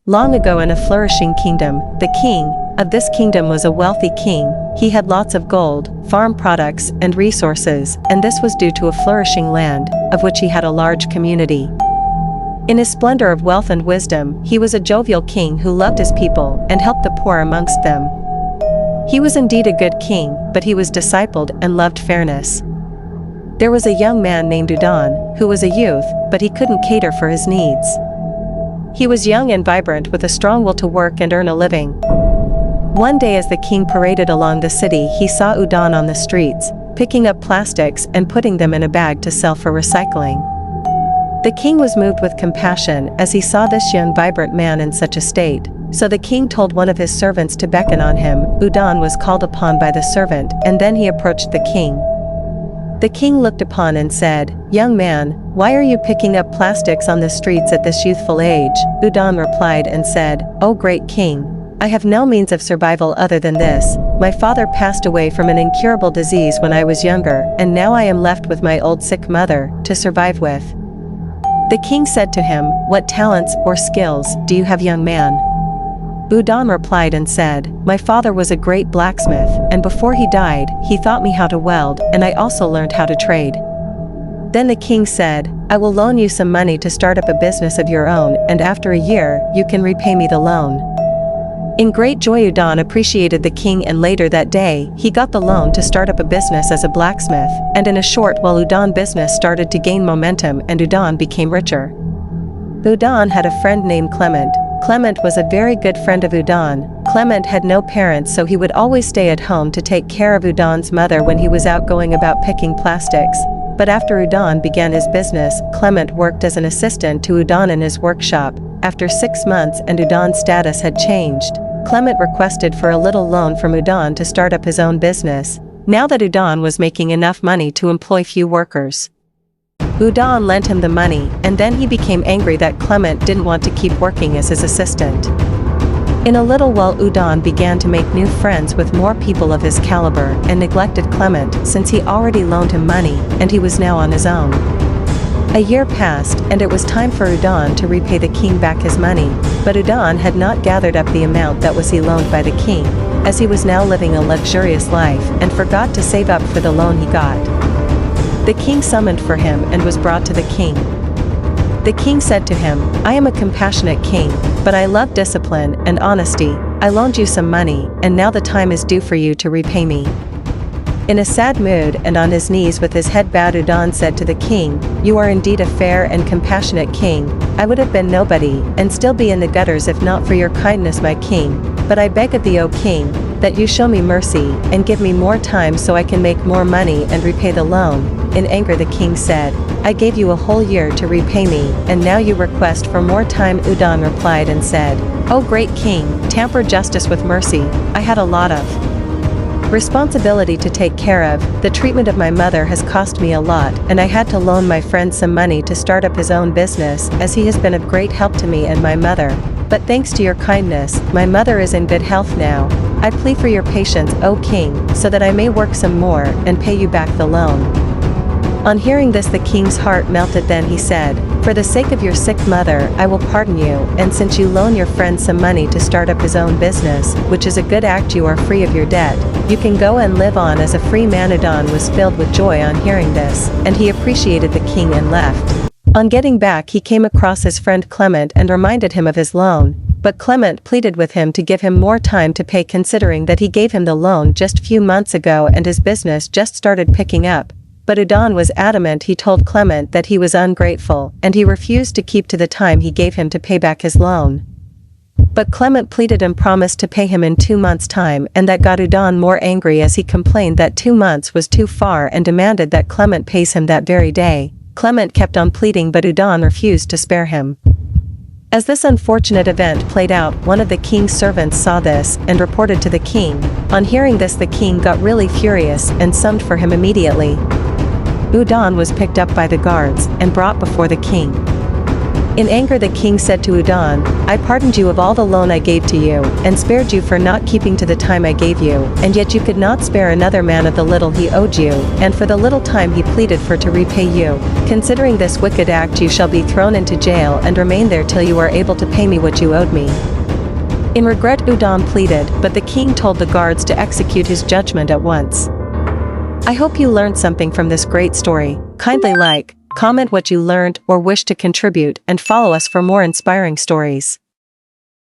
Long ago in a flourishing kingdom, the king of this kingdom was a wealthy king. He had lots of gold, farm products, and resources, and this was due to a flourishing land, of which he had a large community. In his splendor of wealth and wisdom, he was a jovial king who loved his people and helped the poor amongst them. He was indeed a good king, but he was discipled and loved fairness. There was a young man named Udon, who was a youth, but he couldn't cater for his needs. He was young and vibrant with a strong will to work and earn a living. One day as the king paraded along the city, he saw Udon on the streets, picking up plastics and putting them in a bag to sell for recycling. The king was moved with compassion as he saw this young vibrant man in such a state, so the king told one of his servants to beckon on him. Udon was called upon by the servant, and then he approached the king. The king looked upon and said, "Young man, why are you picking up plastics on the streets at this youthful age?" Udon replied and said, "O great king, I have no means of survival other than this. My father passed away from an incurable disease when I was younger, and now I am left with my old sick mother to survive with." The king said to him, "What talents or skills do you have, young man?" Udon replied and said, "My father was a great blacksmith, and before he died, he taught me how to weld, and I also learned how to trade." Then the king said, "I will loan you some money to start up a business of your own, and after a year, you can repay me the loan." In great joy, Udon appreciated the king, and later that day, he got the loan to start up a business as a blacksmith, and in a short while Udon business started to gain momentum and Udon became richer. Udon had a friend named Clement. Clement was a very good friend of Udon. Clement had no parents, so he would always stay at home to take care of Udon's mother when he was out going about picking plastics. But after Udon began his business, Clement worked as an assistant to Udon in his workshop. After 6 months and Udon's status had changed, Clement requested for a little loan from Udon to start up his own business, now that Udon was making enough money to employ few workers. Udon lent him the money, and then he became angry that Clement didn't want to keep working as his assistant. In a little while Udon began to make new friends with more people of his caliber and neglected Clement since he already loaned him money and he was now on his own. A year passed and it was time for Udon to repay the king back his money, but Udon had not gathered up the amount that was he loaned by the king, as he was now living a luxurious life and forgot to save up for the loan he got. The king summoned for him and was brought to the king. The king said to him, "I am a compassionate king, but I love discipline and honesty. I loaned you some money, and now the time is due for you to repay me." In a sad mood and on his knees with his head bowed, Udon said to the king, "You are indeed a fair and compassionate king. I would have been nobody and still be in the gutters if not for your kindness, my king. But I beg of thee, O king, that you show me mercy and give me more time so I can make more money and repay the loan." In anger the king said, "I gave you a whole year to repay me, and now you request for more time." Udon replied and said, "O great king, temper justice with mercy. I had a lot of responsibility to take care of. The treatment of my mother has cost me a lot, and I had to loan my friend some money to start up his own business, as he has been of great help to me and my mother. But thanks to your kindness, my mother is in good health now. I plead for your patience, O king, so that I may work some more and pay you back the loan." On hearing this the king's heart melted. Then he said, "For the sake of your sick mother I will pardon you, and since you loan your friend some money to start up his own business, which is a good act, you are free of your debt. You can go and live on as a free man." Udon was filled with joy on hearing this, and he appreciated the king and left. On getting back he came across his friend Clement and reminded him of his loan, but Clement pleaded with him to give him more time to pay, considering that he gave him the loan just few months ago and his business just started picking up. But Udon was adamant. He told Clement that he was ungrateful, and he refused to keep to the time he gave him to pay back his loan. But Clement pleaded and promised to pay him in 2 months' time, and that got Udon more angry as he complained that 2 months was too far and demanded that Clement pays him that very day. Clement kept on pleading, but Udon refused to spare him. As this unfortunate event played out, one of the king's servants saw this and reported to the king. On hearing this the king got really furious and summoned for him immediately. Udon was picked up by the guards and brought before the king. In anger the king said to Udon, I pardoned you of all the loan I gave to you, and spared you for not keeping to the time I gave you, and yet you could not spare another man of the little he owed you, and for the little time he pleaded for to repay you. Considering this wicked act you shall be thrown into jail and remain there till you are able to pay me what you owed me. In regret Udon pleaded, but the king told the guards to execute his judgment at once. I hope you learned something from this great story. Kindly like, comment what you learned or wish to contribute, and follow us for more inspiring stories.